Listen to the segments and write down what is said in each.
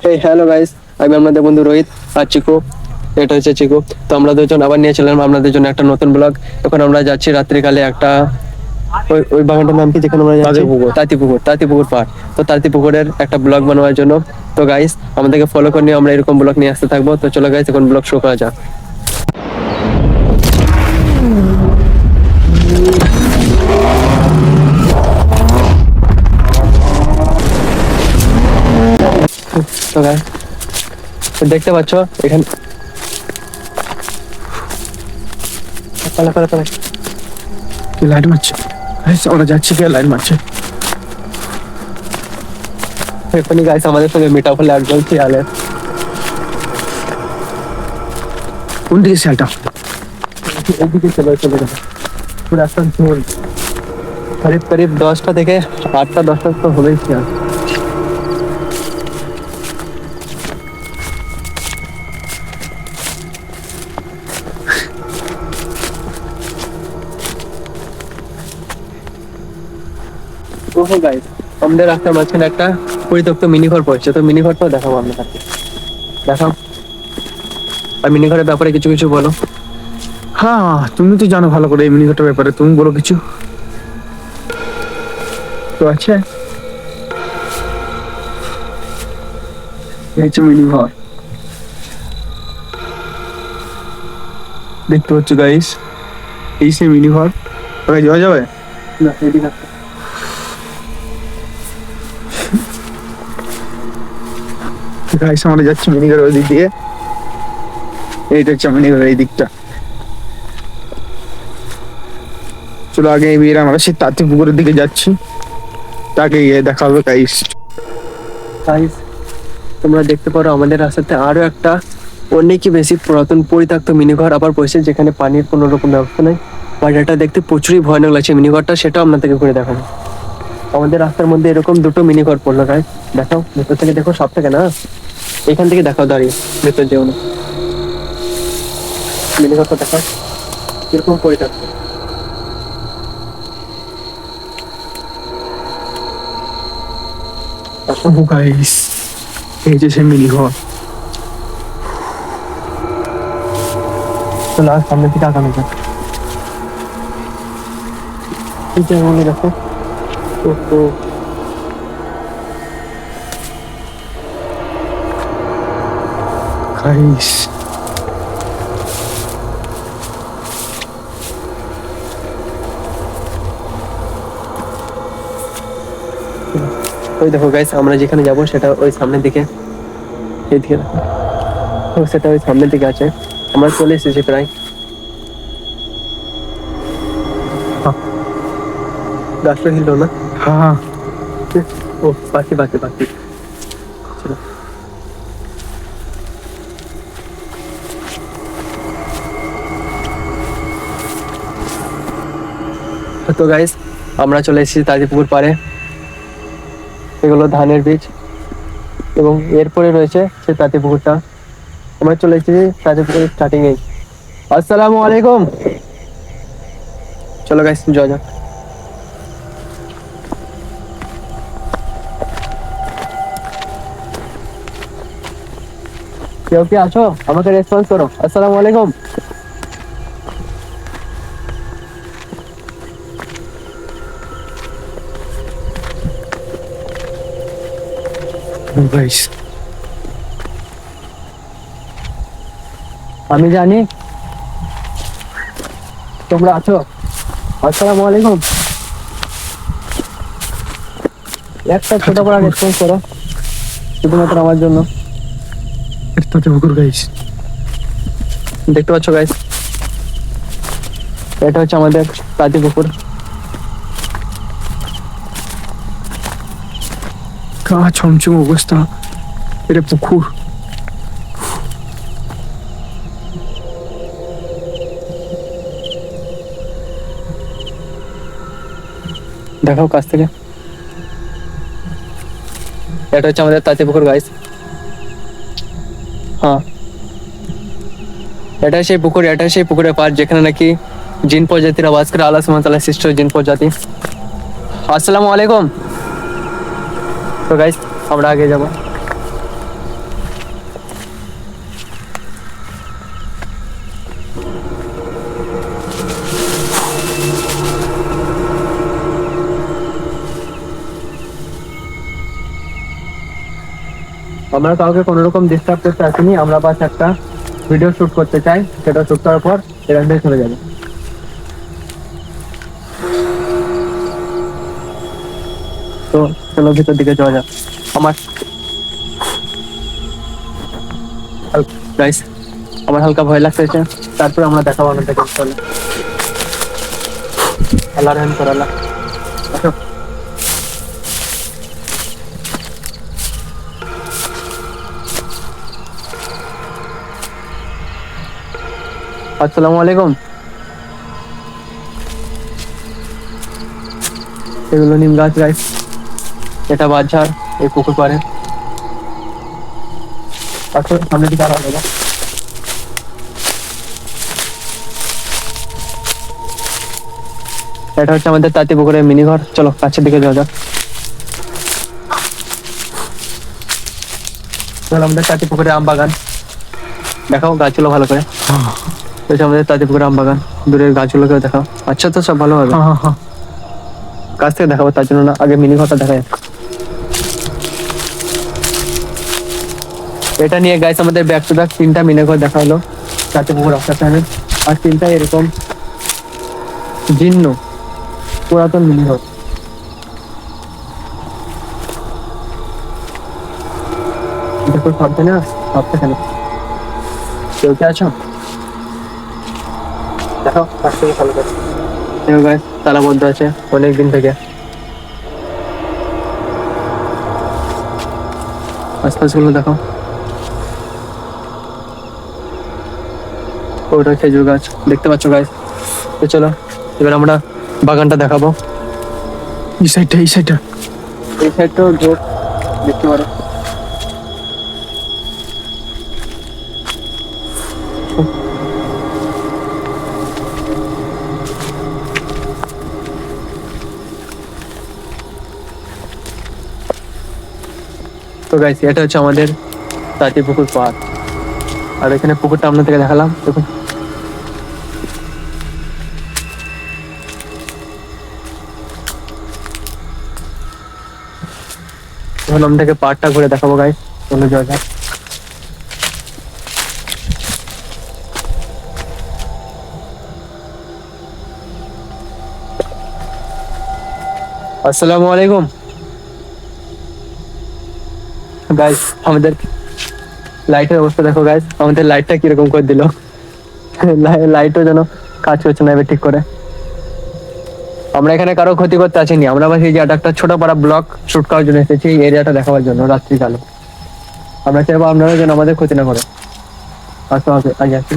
Hello guys, আমি আপনাদের বন্ধু রোহিত আর চিকু। এটা হচ্ছে চিকু। তো আমরা দুজন আবার নিয়েছিলাম আপনাদের জন্য একটা নতুন ব্লগ। এখন আমরা যাচ্ছি রাত্রিকালে একটা ওই বাগানটার নাম কি, যেখানে আমরা যাচ্ছি? তাঁতিপুকুর পাড়। তো তাঁতিপুকুরের একটা ব্লগ বানানোর জন্য। তো গাইস, আমাদেরকে ফলো করে নিয়ে আমরা এরকম ব্লগ নিয়ে আসতে থাকবো। তো চলো গাইস, এখন ব্লগ শুরু করা যাক। তো গাইস, দেখতে পাচ্ছ এখানে পালা পালা পালা কি লাইট মারছে? ওরা যাচ্ছে, কে লাইট মারছে? এখনই গাইস আমাদের সঙ্গে মিট আপ হলে একজন শিয়ালের। কোন দিকে শিয়ালটা? এদিকে চলে চলে গেল পুরো একটা ঝোল। করিব করিব 10টা থেকে 8টা 10টা তো হবেই শিয়াল। ওহো গাইস, আমাদের রাস্তার মাঝখানে একটা পরিত্যক্ত মিনি ঘর পড়ছে। তো মিনি ঘরটাও দেখাবো আপনাকে। দেখাও। আর মিনি ঘরের ব্যাপারে কিছু কিছু বলো। হ্যাঁ, তুমি তো জানো ভালো করে এই মিনিঘাটের ব্যাপারে, তুমি বলো কিছু। তো আছে এই যে মিনি ঘর দেখতে পাচ্ছ গাইস, এই সে মিনি ঘর। ওখানে যাওয়া যাবে না এদিকে আসো। গাইস? আমরা যাচ্ছি মিনি ঘরের ওই দিক দিয়ে। এইটা হচ্ছে মিনি ঘরের এই দিকটা। চলো আগে এবার আমরা সেই তাঁতি পুকুরের দিকে যাচ্ছি, তাকে গিয়ে দেখা হবে গাইস। গাইস, তোমরা দেখতে পারো আমাদের রাস্তাতে আরো একটা অনেকই বেশি পুরাতন পরিত্যক্ত মিনিঘর আবার বসে, যেখানে পানির কোনো রকম ব্যবস্থা নেই। বাট এটা দেখতে প্রচুরই ভয়ানক লাগছে মিনিঘরটা, সেটাও আপনাদেরকে করে দেখাবো। আমাদের রাস্তার মধ্যে এরকম দুটো মিনিঘর পড়লো গাইস। দেখাও ভেতর থেকে, দেখো সব থেকে না, এখান থেকে দেখাও দাঁড়িয়ে, ভেতর যেও না। মিনিঘরটা দেখাও কিরকম পরিত্যক্ত। ও গাইস, এই যে সেই মিনি ঘর। চলো আর সামনের দিকে আগানো যাক। এই যে মনে দেখো, ওহো, গাইস ওই দেখো গাইস, আমরা যেখানে যাবো সেটা ওই সামনের দিকে। এইদিকে দেখো, তো সেটা ওই সামনের দিকে আছে। আমরা চলে এসেছি প্রায়। গাছটা হিললো না? হ্যাঁ, ও বাকি বাকি বাকি চলো। তো গাইস, আমরা চলে এসেছি তাজিপুকুর পাড়ে। এগুলো ধানের বীজ, এবং এরপরে রয়েছে সে তাঁতিপুকুরটা। আমরা চলে এসেছি তাঁতিপুকুরের স্টার্টিং এই। আসসালামু আলাইকুম। চলো গাইস, যাওয়া যাক। কেউ কি আছো? আমাকে রেসপন্স করো। আসসালামু আলাইকুম। গাইস আমি জানি তোমরা আছো। আসসালামু আলাইকুম। একটা ছোট করে রেসপন্স করো, শুধুমাত্র আমার জন্য। তাঁতি পুকুর গাইস, দেখতে পাচ্ছ গাইস, এটা হচ্ছে আমাদের তাঁতিপুকুর। কা ছমছম অবস্থা, এটা পুকুর। দেখাও কাছ থেকে। এটা হচ্ছে আমাদের তাঁতিপুকুর গাইস। হ্যাঁ, এটাই সেই পুকুর, এটাই সেই পুকুরের পাড় যেখানে নাকি জিন প্রজাতিরা বাস করে। আল্লাহ সুবহানাহু ওয়া তাআলা সৃষ্ট জিন প্রজাতি। আসসালামু আলাইকুম। তো গাইস, আমরা আগে যাব। আমরা কাউকে কোনো রকম ডিস্টার্ব করতে আসিনি, আমরা বাস একটা ভিডিও শুট করতে চাই, সেটা শুট করার পর এখান থেকে চলে যাবে। তো চলো ভিতর দিকে যাওয়া যাক। আমার গাইস, আমার হালকা ভয় লাগতেছে, তারপর আমরা দেখাবো আমাদেরকে। চলো, আল্লাহ রহম করে আল্লাহ। আসো। আসসালামু আলাইকুম। এগুলো নিম গাছ গাইস, এটা বাজার এই পুকুর পাড়ে। আসো সামনে দিকে আরো যাবো। এটা হচ্ছে আমাদের তাঁতি পুকুরের মিনি ঘর, চলো কাছের দিকে যাওয়া যাক। চলো আমাদের তাঁতি পুকুরে আম বাগান দেখাও, গাছগুলো ভালো করে। এটা আমাদের তাঁতি পুকুরে আম বাগান, দূরের গাছগুলোকেও দেখাও। আচ্ছা, তো সব ভালো হবে, কাছ থেকে দেখাবো, তার জন্য না, আগে মিনি ঘরটা দেখা যাক। এটা নিয়ে গাইস আমাদের ব্যাক টু ব্যাক 3টা মিনি ঘর দেখা হলো তাঁতি পুকুর আসার টাইমে, আর 3টা এরকম জীর্ণ পুরাতন মিনি ঘর। দেখো সবটা না, সবটা কেন কেউ কে আছো দেখো, কাছ থেকে ভালো করে দেখো গাইস, তালা বন্ধ আছে অনেক দিন থেকে। আশপাশগুলো দেখো, ওটা খেজুর গাছ দেখতে পাচ্ছ গাইস। তো চলো এবার আমরা বাগানটা দেখাবো। এই সাইডটা, এই সাইডটা। এই সাইডটাও ঝোপ দেখতে পারো। তো গাইস, এটা হচ্ছে আমাদের তাঁতি পুকুর পাড়, আর এখানে পুকুরটা আপনার থেকে দেখালাম। দেখুন এখন আপনাকে পাড়টা ঘুরে দেখাবো গাইস, অন্য জায়গায়। আসসালামু আলাইকুম গাইস, আমাদের লাইটের অবস্থা দেখো গাইস, আমাদের লাইটটা কিরকম করে দিল। লাইটও যেন কাজ করছে না এবার ঠিক করে। আমরা এখানে কারো ক্ষতি করতে আসিনি, আমরা বাস এই যে একটা ছোট পাড়া ব্লক শুট করার জন্য এসেছি, এই এরিয়াটা দেখাবার জন্য রাত্রিকালে। আমরা চাইবো আপনারা যেন আমাদের ক্ষতি না করে। আসতে হবে আগে আসি।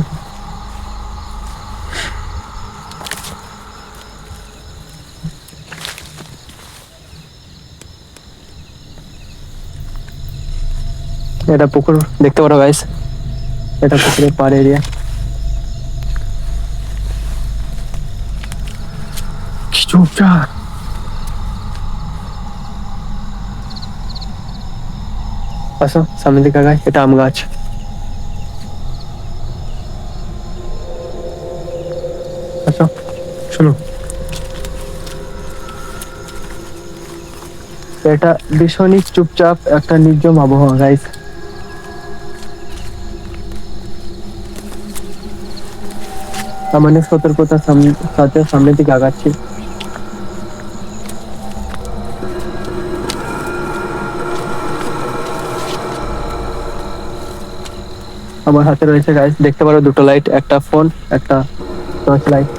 এটা পুকুর দেখতে পারো গাইস, এটা পুকুরের পাড় এরিয়া। কি চুপচাপ। আসো সামনের দিকে গাছ, এটা আম গাছ। আসো শোনো, এটা ভীষণই চুপচাপ একটা নির্জন আবহাওয়া গাইস। সামান্য সতর্কতার সাথে সামনের দিকে আগাচ্ছি। আমার হাতে রয়েছে গাইস, দেখতে পারো দুটো লাইট, একটা ফোন, একটা টর্চ লাইট।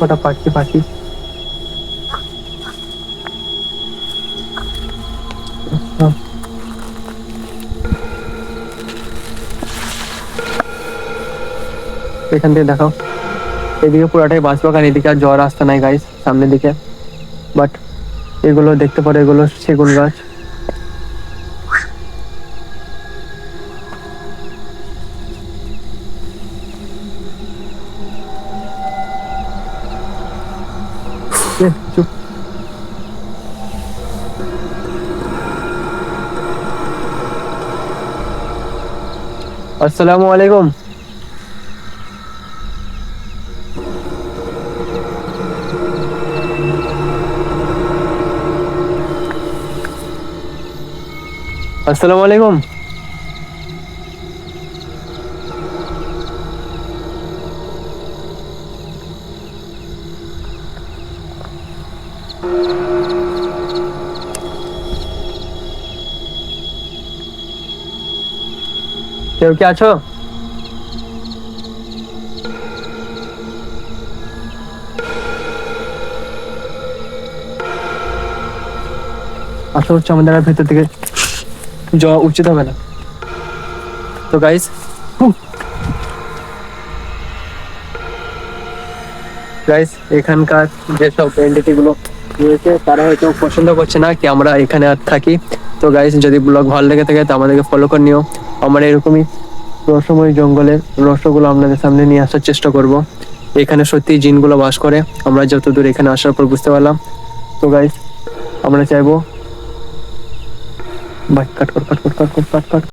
ওটা পাখি পাখি। এখান থেকে দেখাও, এদিকে পুরাটাই বাঁশবাগান, এদিকে আর জ্বর আসতে নাই গাইস সামনের দিকে। বাট এগুলো দেখতে পারো, এগুলো সেগুন গাছ। চুপ। আসসালামু আলাইকুম। আসসালামু আলাইকুম। কেউ কি আছো? আশা করছি আমাদের আর ভেতর থেকে যাওয়া উচিত হবে না। তো গাইস, এখানকার যেসব এন্টিটি গুলো রয়েছে তারা হয়তো পছন্দ করছে না কি আমরা এখানে আর থাকি। তো গাইস, যদি ব্লগ ভালো লেগে থাকে তো আমাদেরকে ফলো করে নিও। আমরা এরকমই রহস্যময় জঙ্গলের রহস্যগুলো আপনাদের সামনে নিয়ে আসার চেষ্টা করব। এখানে সত্যি জিনগুলো বাস করে, আমরা যতদূর এখানে আসার পর বুঝতে পারলাম। তো গাইস, আমরা চাইবো, বাই, কাট কর, কাট কর, কাট কর, কাট কর।